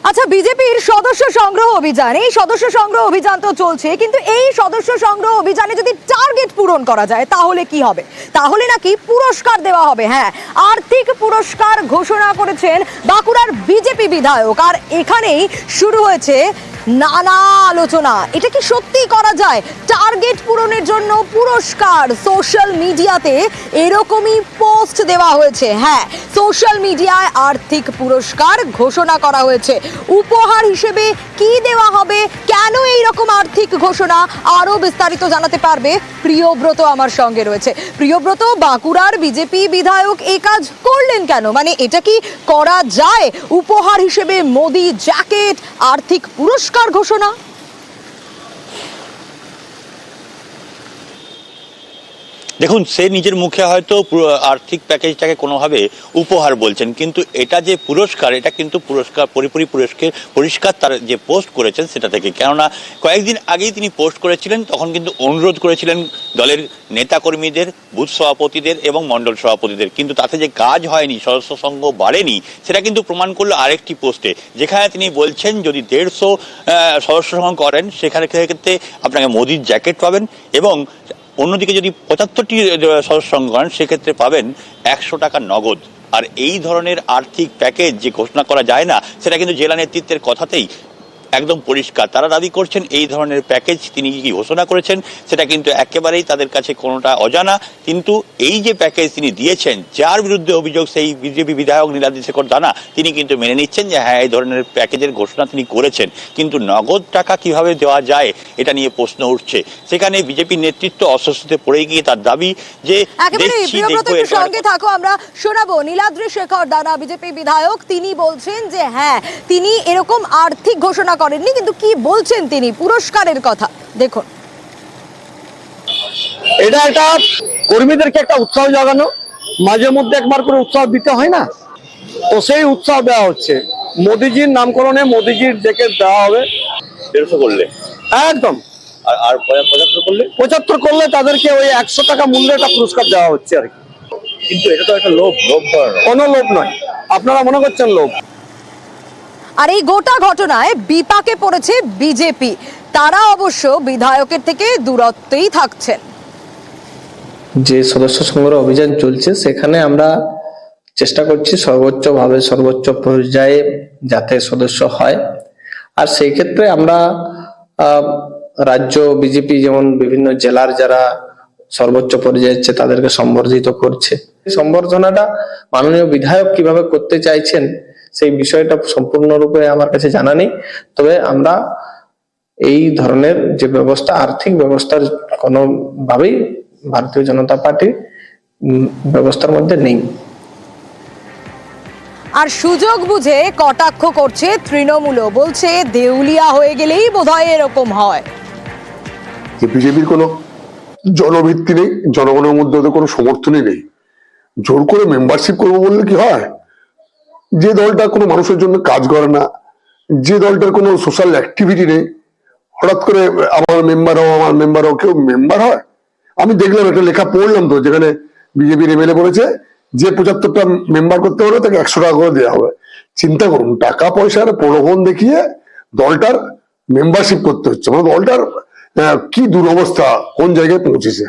আচ্ছা, বিজেপির সদস্য সংগ্রহ অভিযান, এই সদস্য সংগ্রহ অভিযান তো চলছে, কিন্তু এই সদস্য সংগ্রহ অভিযানে যদি টার্গেট পূরণ করা যায় তাহলে কি হবে? তাহলে নাকি পুরস্কার দেওয়া হবে। হ্যাঁ, আর্থিক পুরস্কার ঘোষণা করেছেন বাঁকুড়ার বিজেপি বিধায়ক। আর এখানেই শুরু হয়েছে নানা আলোচনা। এটা কি সত্যি করা যায়? টার্গেট পূরণের জন্য পুরস্কার। সোশ্যাল মিডিয়াতে এরকমই পোস্ট দেওয়া হয়েছে। হ্যাঁ, সোশ্যাল মিডিয়ায় আর্থিক পুরস্কার ঘোষণা করা হয়েছে। উপহার হিসেবে কি দেওয়া হবে, কেন এই রকম আর্থিক ঘোষণা, আরো বিস্তারিত জানাতে পারবে প্রিয়ব্রত আমার সঙ্গে রয়েছে। প্রিয়ব্রত, বাঁকুড়ার বিজেপি বিধায়ক এই কাজ করলেন কেন? মানে এটা কি করা যায়? উপহার হিসেবে মোদি জ্যাকেট, আর্থিক পুরস্কার ঘোষণা। দেখুন, সে নিজের মুখে হয়তো আর্থিক প্যাকেজটাকে কোনোভাবে উপহার বলছেন, কিন্তু এটা যে পুরস্কার, এটা কিন্তু পুরস্কার পরিষ্কার তার যে পোস্ট করেছেন সেটা থেকে। কেননা কয়েকদিন আগেই তিনি পোস্ট করেছিলেন, তখন কিন্তু অনুরোধ করেছিলেন দলের নেতাকর্মীদের, বুথ সভাপতিদের এবং মণ্ডল সভাপতিদের, কিন্তু তাতে যে কাজ হয়নি, সদস্য সংঘ বাড়েনি, সেটা কিন্তু প্রমাণ করলো আরেকটি পোস্টে, যেখানে তিনি বলছেন যদি 150 সদস্য সংঘ করেন সেখানে ক্ষেত্রে আপনাকে মোদির জ্যাকেট পাবেন, এবং অন্যদিকে যদি 75টি সদস্য সংঘ করেন সেক্ষেত্রে পাবেন 100 টাকা নগদ। আর এই ধরনের আর্থিক প্যাকেজ যে ঘোষণা করা যায় না, সেটা কিন্তু জেলা নেতৃত্বের কথাতেই একদম পরিষ্কার। তারা দাবি করছেন এই ধরনের প্যাকেজ তিনি কি ঘোষণা করেছেন সেটা কিন্তু একেবারেই তাদের কাছে কোনোটা অজানা। কিন্তু এই যে প্যাকেজ তিনি দিয়েছেন, যার বিরুদ্ধে অভিযোগ সেই বিজেপি বিধায়ক নীলাদ্রি শেখর দানা, তিনি কিন্তু মেনে নিচ্ছেন যে হ্যাঁ, এই ধরনের প্যাকেজের ঘোষণা তিনি করেছেন, কিন্তু নগদ টাকা কিভাবে দেওয়া যায় এটা নিয়ে প্রশ্ন উঠছে। সেখানে বিজেপি নেতৃত্ব অস্বস্তিতে পড়ে গিয়ে তার দাবি যে সঙ্গে থাকো, আমরা শোনাবো নীলাদ্রি শেখর দানা, বিজেপি বিধায়ক। তিনি বলছেন যে হ্যাঁ, তিনি এরকম আর্থিক ঘোষণা করেননি, কিন্তু কি বলছেন তিনি পুরস্কারের কথা দেখুন। এটা একটা কর্মীদেরকে একটা উৎসাহ জাগানো, মাঝে মধ্যে একবার করে উৎসাহ দিতে হয় না, তো সেই উৎসাহ দেওয়া হচ্ছে। মোদিজির নামকরণে মোদিজির ডেকে দেওয়া হবে 150 করলে একদম, আর 75 করলে তাদেরকে ওই 100 টাকা মূল্যের একটা পুরস্কার দেওয়া হচ্ছে আর কি। কিন্তু এটা তো একটা লোভ কোনো লোভ নয়, আপনারা মনে করছেন লোভ। আর এই গোটা ঘটনায় বিপাকে পড়েছে বিজেপি। তারা অবশ্য বিধায়কের থেকে দূরত্বেই থাকছেন। যে সদস্য সংগ্রহ অভিযান চলছে সেখানে আমরা চেষ্টা করছি সর্বোচ্চভাবে, সর্বোচ্চ পর্যায়ে যাতে সদস্য হয়। আর সেই ক্ষেত্রে আমরা রাজ্য বিজেপি যেমন বিভিন্ন জেলার যারা সর্বোচ্চ পর্যায়ে আছে তাদেরকে সম্বর্ধিত করছে। সম্বর্ধনাটা মাননীয় বিধায়ক কিভাবে করতে চাইছেন সেই বিষয়টা সম্পূর্ণরূপে আমার কাছে জানা নেই, তবে আমরা এই ধরনের যে ব্যবস্থা, আর্থিক ব্যবস্থার কোনোভাবেই ভারতীয় জনতা পার্টি ব্যবস্থার মধ্যে নেই। আর সুযোগ বুঝে কটাক্ষ করছে তৃণমূলও, বলছে দেউলিয়া হয়ে গেলেই বোধহয় এরকম হয়। বিজেপির কোনো জনভিত্তি নেই, জনগণের মধ্যে ওদের কোনো সমর্থনই নেই। জোর করে মেম্বারশিপ করবো বললে কি হয়? যে দলটা কোনো মানুষের জন্য কাজ করে না, যে দলটার কোনো সোশ্যাল অ্যাক্টিভিটি নেই, হঠাৎ করে আমার মেম্বার হও কেউ মেম্বার হয়? আমি দেখলাম একটা লেখা পড়লাম তো, যেখানে বিজেপির এমএলএ বলেছে যে 75টা মেম্বার করতে হলে তাকে 100 টাকা করে দেওয়া হবে। চিন্তা করুন, টাকা পয়সার প্রলোভন দেখিয়ে দলটার মেম্বারশিপ করতে হচ্ছে। মানে দলটার কি দুরবস্থা, কোন জায়গায় পৌঁছেছে।